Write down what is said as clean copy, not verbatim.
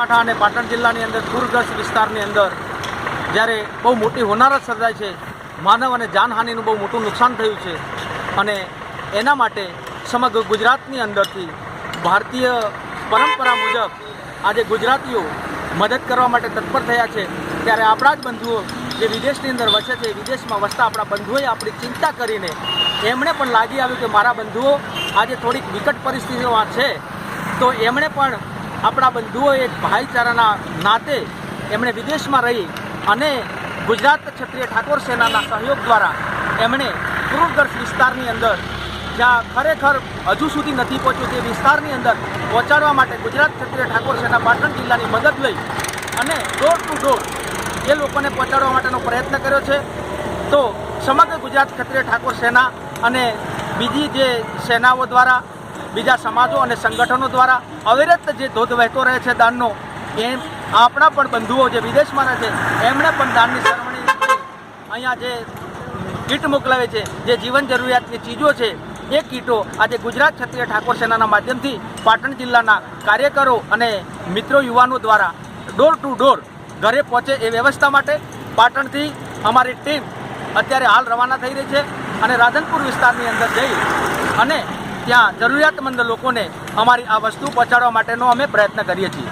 બનાસકાંઠા અને પાટણ જિલ્લાની અંદર પૂરગ્રસ્ત વિસ્તારની અંદર જ્યારે બહુ મોટી હોનારત સર્જાય છે, માનવ અને જાનહાનિનું બહુ મોટું નુકસાન થયું છે અને એના માટે સમગ્ર ગુજરાતની અંદરથી ભારતીય પરંપરા મુજબ આજે ગુજરાતીઓ મદદ કરવા માટે તત્પર થયા છે। ત્યારે આપણા જ બંધુઓ જે વિદેશની અંદર વસે છે, વિદેશમાં વસતા આપણા બંધુઓએ આપણી ચિંતા કરીને એમણે પણ લાગી આવ્યું કે મારા બંધુઓ આજે થોડીક વિકટ પરિસ્થિતિમાં છે, તો એમણે પણ આપણા બંધુઓ એક ભાઈચારાના નાતે એમણે વિદેશમાં રહી અને ગુજરાત ક્ષત્રિય ઠાકોર સેનાના સહયોગ દ્વારા એમણે પૂરગ્રસ્ત વિસ્તારની અંદર જ્યાં ખરેખર હજુ સુધી નથી પહોંચ્યું તે વિસ્તારની અંદર પહોંચાડવા માટે ગુજરાત ક્ષત્રિય ઠાકોર સેના પાટણ જિલ્લાની મદદ લઈ અને ડોર ટુ ડોર એ લોકોને પહોંચાડવા માટેનો પ્રયત્ન કર્યો છે। તો સમગ્ર ગુજરાત ક્ષત્રિય ઠાકોર સેના અને બીજી જે સેનાઓ દ્વારા, બીજા સમાજો અને સંગઠનો દ્વારા અવિરત જે ધોધ વહેતો રહે છે દાનનો, એમ આપણા પણ બંધુઓ જે વિદેશમાં રહે છે એમણે પણ દાનની સરવણી અહીંયા જે કીટ મોકલાવે છે, જે જીવન જરૂરિયાતની ચીજો છે એ કીટો આજે ગુજરાત ક્ષત્રિય ઠાકોર સેનાના માધ્યમથી પાટણ જિલ્લાના કાર્યકરો અને મિત્રો યુવાનો દ્વારા ડોર ટુ ડોર ઘરે પહોંચે એ વ્યવસ્થા માટે પાટણથી અમારી ટીમ અત્યારે હાલ રવાના થઈ રહી છે અને રાધનપુર વિસ્તારની અંદર જઈ અને ત્યાં જરૂરિયાતમંદ લોકોને અમારી આ વસ્તુ પહોંચાડવા માટેનો અમે પ્રયત્ન કરીએ છીએ।